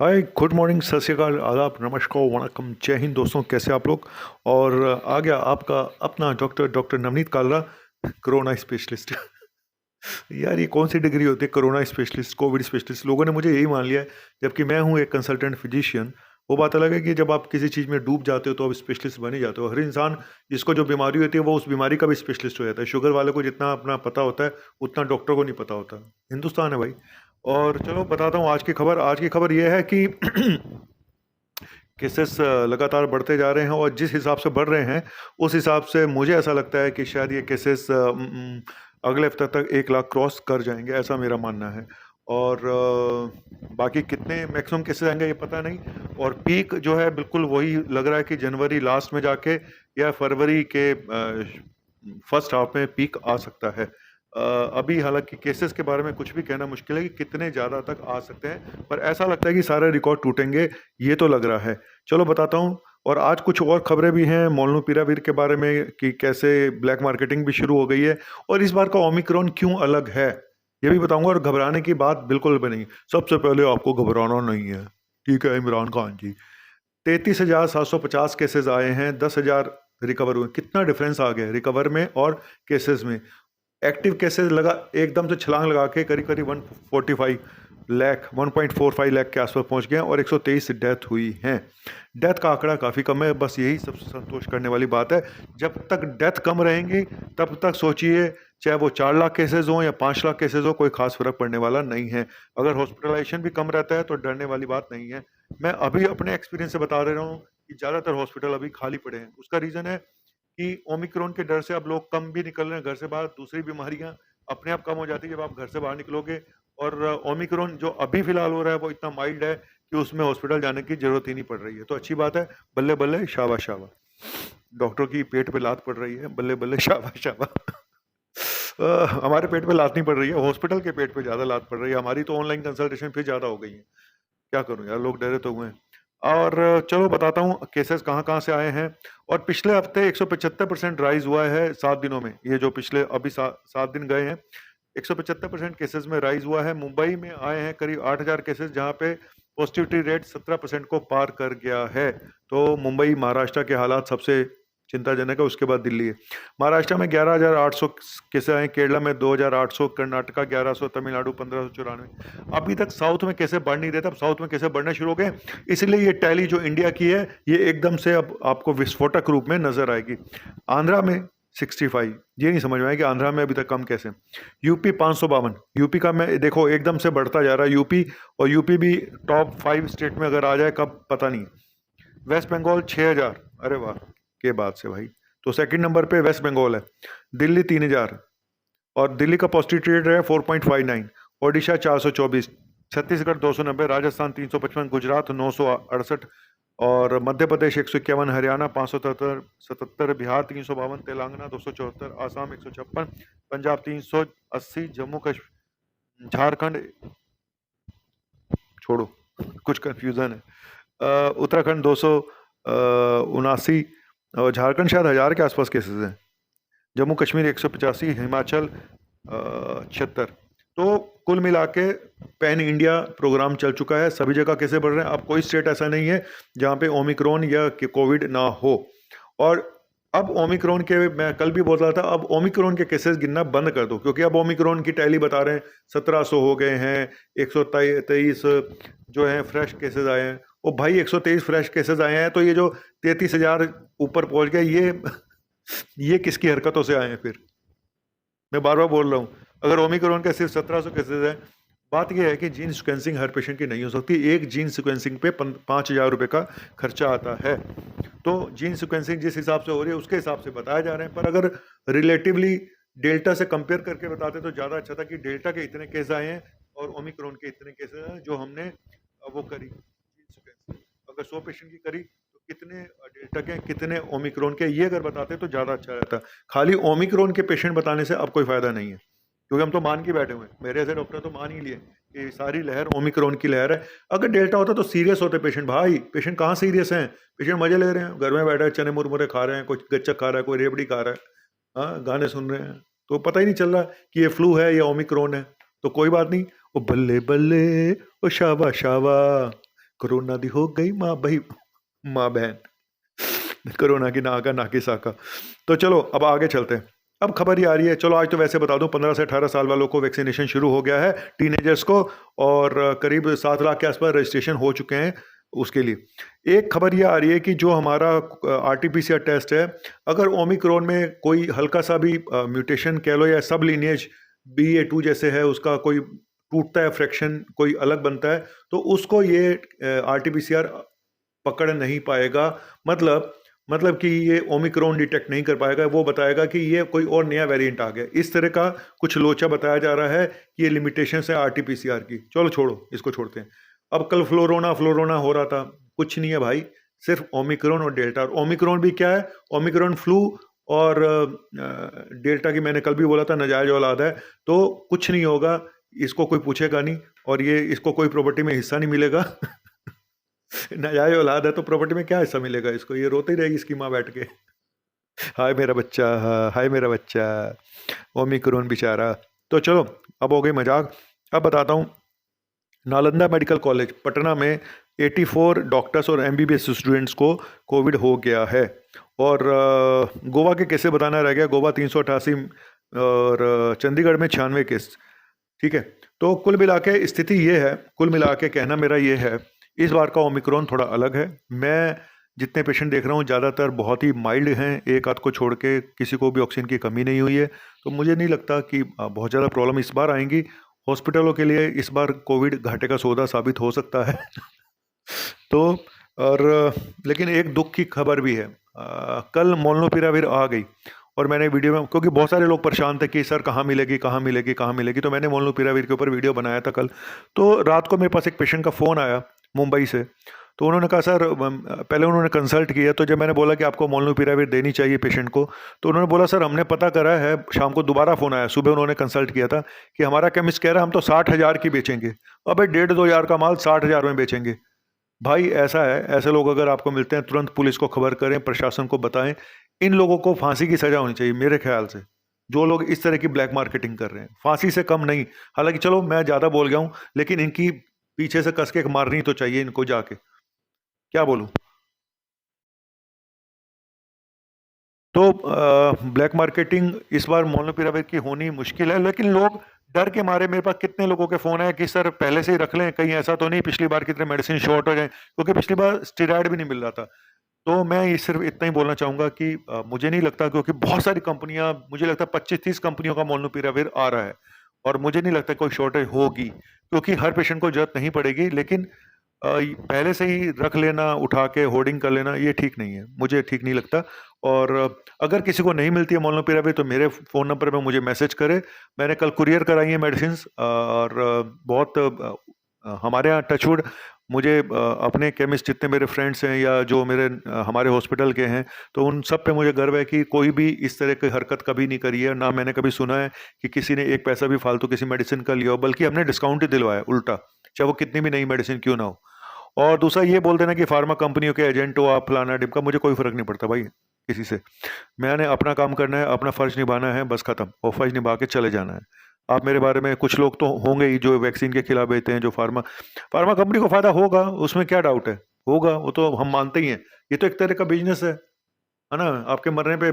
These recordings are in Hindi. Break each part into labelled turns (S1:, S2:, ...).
S1: हाय, गुड मॉर्निंग, सत श्री अकाल, आदाब, नमस्कार, वणक्कम, जय हिंद दोस्तों। कैसे आप लोग। और आ गया आपका अपना doctor Navneet Kalra, corona specialist. यार, ये कौन सी डिग्री होती है, कोरोना स्पेशलिस्ट, कोविड स्पेशलिस्ट। लोगों ने मुझे यही मान लिया है, जबकि मैं हूँ एक कंसल्टेंट फिजिशियन। वो बात अलग है कि जब आप किसी चीज़ में डूब जाते हो तो आप स्पेशलिस्ट बन ही जाते हो। हर इंसान जिसको जो बीमारी होती है वो उस बीमारी का भी स्पेशलिस्ट हो जाता है। शुगर वाले को जितना अपना पता होता है उतना डॉक्टर को नहीं पता होता। हिंदुस्तान है भाई। और चलो बताता हूँ आज की खबर ये है कि केसेस लगातार बढ़ते जा रहे हैं, और जिस हिसाब से बढ़ रहे हैं उस हिसाब से मुझे ऐसा लगता है कि शायद ये केसेस अगले हफ्ते तक 1 लाख क्रॉस कर जाएंगे, ऐसा मेरा मानना है। और बाकी कितने मैक्सिमम केसेस आएंगे ये पता नहीं। और पीक जो है बिल्कुल वही लग रहा है कि जनवरी लास्ट में जाके या फरवरी के फर्स्ट हाफ में पीक आ सकता है। अभी हालांकि केसेस के बारे में कुछ भी कहना मुश्किल है कि कितने ज़्यादा तक आ सकते हैं, पर ऐसा लगता है कि सारे रिकॉर्ड टूटेंगे, ये तो लग रहा है। चलो बताता हूँ। और आज कुछ और खबरें भी हैं मोलनूपीरावीर के बारे में कि कैसे ब्लैक मार्केटिंग भी शुरू हो गई है, और इस बार का ओमिक्रॉन क्यों अलग है ये भी बताऊंगा। और घबराने की बात बिल्कुल भी नहीं। सबसे पहले आपको घबराना नहीं है, ठीक है इमरान खान जी। 33,750 केसेस आए हैं, 10,000 रिकवर हुए। कितना डिफरेंस आ गया रिकवर में और केसेस में। एक्टिव केसेस लगा एकदम से छलांग लगा के करीब करीब 145 लाख के आसपास पहुंच गए हैं, और 123 डेथ हुई हैं। डेथ का आंकड़ा काफ़ी कम है, बस यही सबसे संतोष करने वाली बात है। जब तक डेथ कम रहेंगी तब तक सोचिए, चाहे वो 4 लाख केसेज हों या 5 लाख केसेज हो, कोई खास फर्क पड़ने वाला नहीं है। अगर हॉस्पिटलाइजेशन भी कम रहता है तो डरने वाली बात नहीं है। मैं अभी अपने एक्सपीरियंस से बता दे रहा हूँ कि ज़्यादातर हॉस्पिटल अभी खाली पड़े हैं। उसका रीज़न है कि ओमिक्रॉन के डर से अब लोग कम भी निकल रहे हैं घर से बाहर। दूसरी बीमारियां अपने आप कम हो जाती है जब आप घर से बाहर निकलोगे। और ओमिक्रॉन जो अभी फिलहाल हो रहा है वो इतना माइल्ड है कि उसमें हॉस्पिटल जाने की जरूरत ही नहीं पड़ रही है, तो अच्छी बात है। बल्ले बल्ले शाबाश शाबाश। डॉक्टर की पेट पे लात पड़ रही है, बल्ले बल्ले शाबाश शाबाश। हमारे पेट पे लात नहीं पड़ रही है, हॉस्पिटल के पेट पे ज्यादा लात पड़ रही है। हमारी तो ऑनलाइन कंसल्टेशन फिर ज्यादा हो गई है। क्या करूं यार, लोग डरे तो हुए हैं। और चलो बताता हूँ केसेस कहाँ कहाँ से आए हैं। और पिछले हफ्ते 175% राइज हुआ है 7 दिनों में। ये जो पिछले अभी 7 दिन गए हैं, 175% केसेस में राइज हुआ है। मुंबई में आए हैं करीब 8,000 केसेस, जहाँ पे पॉजिटिविटी रेट 17% को पार कर गया है। तो मुंबई महाराष्ट्र के हालात सबसे चिंताजनक है, उसके बाद दिल्ली है। महाराष्ट्र में 11,800 केसेस आए, केरला में 2,800, कर्नाटका 1100, तमिलनाडु 1,594। अभी तक साउथ में कैसे बढ़ नहीं रहे थे, अब साउथ में कैसे बढ़ने शुरू हो गए। इसलिए ये टैली जो इंडिया की है ये एकदम से अब आपको विस्फोटक रूप में नजर आएगी। आंध्रा में 65, ये नहीं समझ में आया कि आंध्रा में अभी तक कम कैसे। यूपी 552, यूपी का मैं देखो एकदम से बढ़ता जा रहा है यूपी। और यूपी भी टॉप 5 स्टेट में अगर आ जाए कब पता नहीं। वेस्ट बंगाल 6,000, अरे वाह के बाद से भाई। तो सेकंड नंबर पे वेस्ट बंगाल है। दिल्ली 3,000, और दिल्ली का पॉजिटिविटी रेट है 4.59। ओडिशा 424, छत्तीसगढ़ 290, राजस्थान 355, गुजरात 968, और मध्य प्रदेश 151, हरियाणा 577, बिहार 352, तेलंगाना 274, आसाम 156, पंजाब 380, जम्मू कश्मीर, झारखंड छोड़ो, कुछ कंफ्यूजन है, उत्तराखंड 279, और झारखंड शायद 1,000 के आसपास केसेस हैं। जम्मू कश्मीर 185, हिमाचल 76। तो कुल मिला के पैन इंडिया प्रोग्राम चल चुका है। सभी जगह कैसे बढ़ रहे हैं, अब कोई स्टेट ऐसा नहीं है जहाँ पे ओमिक्रॉन या कोविड ना हो। और अब ओमिक्रॉन के, मैं कल भी बोल रहा था, अब ओमिक्रॉन के केसेस गिनना बंद कर दो, क्योंकि अब ओमिक्रॉन की टैली बता रहे हैं 1,700 हो गए हैं। 123 जो है फ्रेश केसेस आए हैं। ओ भाई, 123 फ्रेश केसेस आए हैं तो ये जो 33,000 ऊपर पहुंच गए, ये किसकी हरकतों से आए हैं फिर। मैं बार बार बोल रहा हूँ, अगर ओमिक्रॉन का सिर्फ 1,700 केसेज है, बात यह है कि जीन सिक्वेंसिंग हर पेशेंट की नहीं हो सकती। एक जीन सिक्वेंसिंग पे 5,000 रुपये का खर्चा आता है। तो जीन सिक्वेंसिंग जिस हिसाब से हो रही है उसके हिसाब से बताया जा रहे हैं, पर अगर रिलेटिवली डेल्टा से कंपेयर करके बताते तो ज़्यादा अच्छा था कि डेल्टा के इतने केस आए हैं और ओमिक्रॉन के इतने केसेस हैं जो हमने वो करी जीन सिक्वेंसिंग। अगर 100 पेशेंट की करी तो कितने डेल्टा के कितने ओमिक्रॉन के, ये अगर बताते तो ज़्यादा अच्छा रहता। खाली ओमिक्रॉन के पेशेंट बताने से अब कोई फायदा नहीं है, क्योंकि हम तो मान के बैठे हुए हैं। मेरे ऐसे डॉक्टर तो मान ही लिए कि सारी लहर ओमिक्रॉन की लहर है। अगर डेल्टा होता तो सीरियस होते पेशेंट। भाई पेशेंट कहाँ सीरियस हैं, पेशेंट मजे ले रहे हैं, घर में बैठे हैं, चने मुरमुरे खा रहे हैं, कोई गच्चक खा रहा है, कोई रेबड़ी खा रहा है, हाँ गाने सुन रहे हैं, तो पता ही नहीं चल रहा कि ये फ्लू है या ओमिक्रॉन है। तो कोई बात नहीं, वो बल्ले बल्ले, वो शाबा शाबा, कोरोना दी हो गई माँ भाई, माँ बहन, कोरोना की नाका नाकी साका। तो चलो अब आगे चलते हैं। अब खबर ये आ रही है, चलो आज तो वैसे बता दूं 15 से 18 साल वालों को वैक्सीनेशन शुरू हो गया है, टीनेजर्स को, और करीब 7 लाख के आसपास रजिस्ट्रेशन हो चुके हैं उसके लिए। एक खबर ये आ रही है कि जो हमारा आरटीपीसीआर टेस्ट है, अगर ओमिक्रॉन में कोई हल्का सा भी म्यूटेशन कह लो या सब लीनिएज BA.2 जैसे है, उसका कोई टूटता है फ्रैक्शन, कोई अलग बनता है, तो उसको ये आरटीपीसीआर पकड़ नहीं पाएगा। मतलब कि ये ओमिक्रॉन डिटेक्ट नहीं कर पाएगा, वो बताएगा कि ये कोई और नया वेरिएंट आ गया। इस तरह का कुछ लोचा बताया जा रहा है कि ये लिमिटेशन है आरटीपीसीआर की। चलो छोड़ो, इसको छोड़ते हैं। अब कल फ्लोरोना हो रहा था, कुछ नहीं है भाई, सिर्फ ओमिक्रॉन और डेल्टा। और ओमिक्रॉन भी क्या है, ओमिक्रॉन फ्लू, और डेल्टा की मैंने कल भी बोला था नजायज औलाद है, तो कुछ नहीं होगा, इसको कोई पूछेगा नहीं, और ये इसको कोई प्रॉपर्टी में हिस्सा नहीं मिलेगा। नाजायज औलाद है तो प्रॉपर्टी में क्या हिस्सा मिलेगा इसको, ये रोती रहेगी इसकी माँ बैठ के, हाय मेरा बच्चा, हाय मेरा बच्चा, ओमिक्रॉन बेचारा। तो चलो अब हो गई मजाक, अब बताता हूँ। नालंदा मेडिकल कॉलेज पटना में 84 डॉक्टर्स और MBBS स्टूडेंट्स को कोविड हो गया है। और गोवा के कैसे बताना रह गया, गोवा 388, और चंडीगढ़ में 96 केस। ठीक है, तो कुल मिला के स्थिति ये है, कुल मिला के कहना मेरा ये है, इस बार का ओमिक्रॉन थोड़ा अलग है। मैं जितने पेशेंट देख रहा हूँ ज़्यादातर बहुत ही माइल्ड हैं, एक आध को छोड़ के किसी को भी ऑक्सीजन की कमी नहीं हुई है। तो मुझे नहीं लगता कि बहुत ज़्यादा प्रॉब्लम इस बार आएंगी हॉस्पिटलों के लिए। इस बार कोविड घाटे का सौदा साबित हो सकता है। तो और लेकिन एक दुख की खबर भी है, कल मोलनुपिराविर आ गई, और मैंने वीडियो में, क्योंकि बहुत सारे लोग परेशान थे कि सर कहाँ मिलेगी कहाँ मिलेगी कहाँ मिलेगी, तो मैंने मोलनुपिराविर के ऊपर वीडियो बनाया था कल। तो रात को मेरे पास एक पेशेंट का फ़ोन आया मुंबई से, तो उन्होंने कहा सर, पहले उन्होंने कंसल्ट किया, तो जब मैंने बोला कि आपको मोलनुपिराविर देनी चाहिए पेशेंट को, तो उन्होंने बोला सर हमने पता करा है, शाम को दोबारा फ़ोन आया, सुबह उन्होंने कंसल्ट किया था कि हमारा केमिस्ट कह रहा है हम तो 60,000 की बेचेंगे। अबे 1,500-2,000 का माल 60,000 में बेचेंगे? भाई ऐसा है, ऐसे लोग अगर आपको मिलते हैं तुरंत पुलिस को खबर करें, प्रशासन को बताएं। इन लोगों को फांसी की सजा होनी चाहिए मेरे ख्याल से, जो लोग इस तरह की ब्लैक मार्केटिंग कर रहे हैं, फांसी से कम नहीं। हालांकि चलो मैं ज़्यादा बोल गया हूँ, लेकिन इनकी पीछे से कस के मारनी तो चाहिए इनको जाके, क्या बोलूँ। तो ब्लैक मार्केटिंग इस बार मोलनुपिराविर की होनी मुश्किल है, लेकिन लोग डर के मारे, मेरे पास कितने लोगों के फ़ोन है कि सर पहले से ही रख लें, कहीं ऐसा तो नहीं पिछली बार की तरह मेडिसिन शॉर्ट हो जाए, क्योंकि पिछली बार स्टेरॉयड भी नहीं मिल रहा था। तो मैं ये सिर्फ इतना ही बोलना चाहूँगा कि मुझे नहीं लगता, क्योंकि बहुत सारी कंपनियाँ, मुझे लगता है 25-30 कंपनियों का मोलनुपिराविर आ रहा है, और मुझे नहीं लगता कोई शॉर्टेज होगी, क्योंकि हर पेशेंट को ज़रूरत नहीं पड़ेगी। लेकिन पहले से ही रख लेना, उठा के होर्डिंग कर लेना, ये ठीक नहीं है, मुझे ठीक नहीं लगता। और अगर किसी को नहीं मिलती है मोलनुपिराविर तो मेरे फ़ोन नंबर पे मुझे मैसेज करे। मैंने कल कुरियर कराई है मेडिसिन्स, और बहुत हमारे यहाँ टचवुड, मुझे अपने केमिस्ट जितने मेरे फ्रेंड्स हैं या जो मेरे हमारे हॉस्पिटल के हैं, तो उन सब पे मुझे गर्व है कि कोई भी इस तरह की हरकत कभी नहीं करी है, ना मैंने कभी सुना है कि किसी ने एक पैसा भी फालतू किसी मेडिसिन का लिया हो, बल्कि हमने डिस्काउंट ही दिलवाया उल्टा, चाहे वो कितनी भी नई मेडिसिन क्यों ना हो। और दूसरा ये बोल देना कि फार्मा कंपनियों के एजेंट हो आप, फलाना डिमका, मुझे कोई फर्क नहीं पड़ता भाई किसी से। मैंने अपना काम करना है, अपना फर्ज निभाना है, बस खत्म, और फर्ज निभा के चले जाना है। आप मेरे बारे में, कुछ लोग तो होंगे ही जो वैक्सीन के खिलाफ बेचते हैं, जो फार्मा फार्मा कंपनी को फायदा होगा, उसमें क्या डाउट है, होगा, वो तो हम मानते ही हैं। ये तो एक तरह का बिजनेस है ना। आपके मरने पे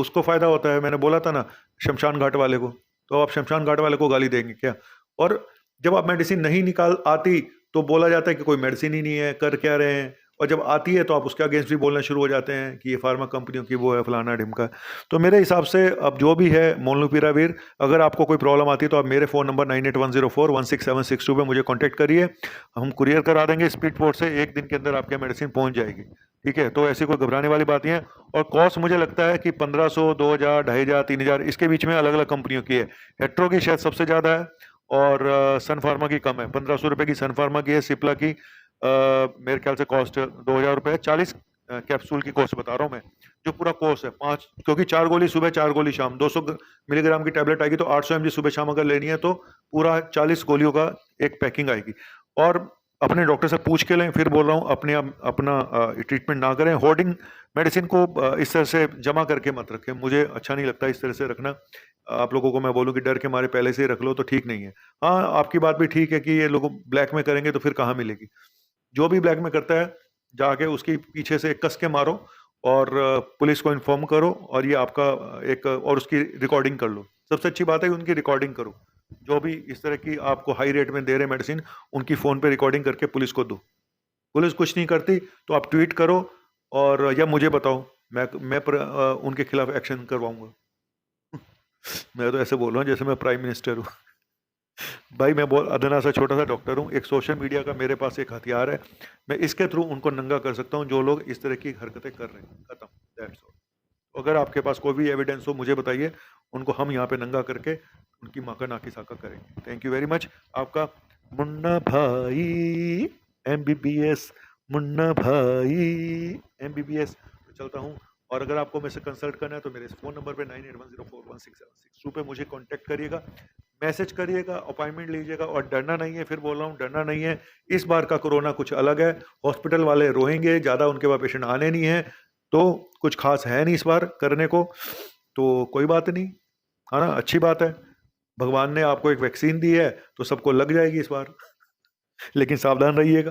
S1: उसको फायदा होता है। मैंने बोला था ना शमशान घाट वाले को, तो आप शमशान घाट वाले को गाली देंगे क्या? और जब आप मेडिसिन नहीं निकाल आती तो बोला जाता है कि कोई मेडिसिन ही नहीं है, कर क्या रहे हैं, और जब आती है तो आप उसके अगेंस्ट भी बोलना शुरू हो जाते हैं कि ये फार्मा कंपनियों की वो है, फलाना ढिमका। तो मेरे हिसाब से अब जो भी है मोलनुपिराविर, अगर आपको कोई प्रॉब्लम आती है तो आप मेरे फ़ोन नंबर 9810416762 पे मुझे कांटेक्ट करिए, हम कुरियर करा देंगे स्पीड पोस्ट से, एक दिन के अंदर आपके मेडिसिन पहुंच जाएगी। ठीक है, तो ऐसी कोई घबराने वाली बात नहीं है। और कॉस्ट मुझे लगता है कि 1500, 2000, 2500, 3000 इसके बीच में अलग अलग कंपनियों की है। हेट्रो की शायद सबसे ज़्यादा है, और सन फार्मा की कम है, 1500 रुपये की सन फार्मा की है। सिप्ला की मेरे ख्याल से कॉस्ट 2000 रुपये है, 40 कैप्सूल की कॉस्ट बता रहा हूँ मैं, जो पूरा कोर्स है 5, क्योंकि 4 गोली सुबह 4 गोली शाम, 200 मिलीग्राम की टैबलेट आएगी, तो 800 mg सुबह शाम अगर लेनी है तो पूरा 40 गोलियों का एक पैकिंग आएगी। और अपने डॉक्टर से पूछ के लें, फिर बोल रहा हूँ, अपने अपना ट्रीटमेंट ना करें, होर्डिंग मेडिसिन को इस तरह से जमा करके मत रखें, मुझे अच्छा नहीं लगता इस तरह से रखना। आप लोगों को मैं बोलूँ कि डर के मारे पहले से ही रख लो तो ठीक नहीं है। हाँ, आपकी बात भी ठीक है कि ये लोग ब्लैक में करेंगे तो फिर कहाँ मिलेगी। जो भी ब्लैक में करता है जाके उसके पीछे से कस के मारो और पुलिस को इन्फॉर्म करो और ये आपका एक और उसकी रिकॉर्डिंग कर लो। सबसे अच्छी बात है कि उनकी रिकॉर्डिंग करो। जो भी इस तरह की आपको हाई रेट में दे रहे मेडिसिन उनकी फ़ोन पे रिकॉर्डिंग करके पुलिस को दो। पुलिस कुछ नहीं करती तो आप ट्वीट करो और या मुझे बताओ, उनके खिलाफ एक्शन करवाऊंगा। मैं तो ऐसे बोल रहा हूँ जैसे मैं प्राइम मिनिस्टर हूँ। भाई मैं बहुत अदना सा छोटा सा डॉक्टर हूँ। एक सोशल मीडिया का मेरे पास एक हथियार है, मैं इसके थ्रू उनको नंगा कर सकता हूँ जो लोग इस तरह की हरकतें कर रहे हैं। खत्म, दैट्स ऑल। अगर आपके पास कोई भी एविडेंस हो मुझे बताइए, उनको हम यहाँ पे नंगा करके उनकी माँ का नाकी साका करेंगे। Thank you very much. आपका मुन्ना भाई MBBS, मुन्ना भाई MBBS। तो चलता हूँ। और अगर आपको मेरे से कंसल्ट करना है तो मेरे इस फ़ोन नंबर पे 9810416762 पे मुझे कांटेक्ट करिएगा, मैसेज करिएगा, अपॉइंटमेंट लीजिएगा। और डरना नहीं है, फिर बोल रहा हूँ डरना नहीं है। इस बार का कोरोना कुछ अलग है। हॉस्पिटल वाले रोएंगे, ज़्यादा उनके पास पेशेंट आने नहीं है, तो कुछ खास है नहीं इस बार करने को। तो कोई बात नहीं, है ना, अच्छी बात है। भगवान ने आपको एक वैक्सीन दी है तो सबको लग जाएगी इस बार। लेकिन सावधान रहिएगा,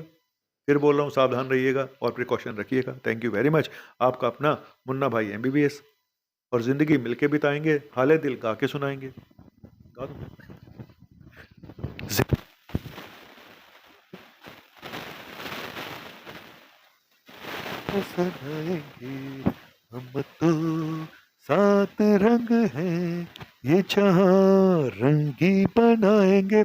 S1: फिर बोल रहा हूँ सावधान रहिएगा और प्रिकॉशन रखिएगा। Thank you very much. आपका अपना मुन्ना भाई MBBS। और ज़िंदगी मिलके बिताएंगे, हाले दिल गा के सुनाएंगे। गा दूं? सनाएंगे हम तो, सात रंग हैं ये चार रंगी बनाएंगे।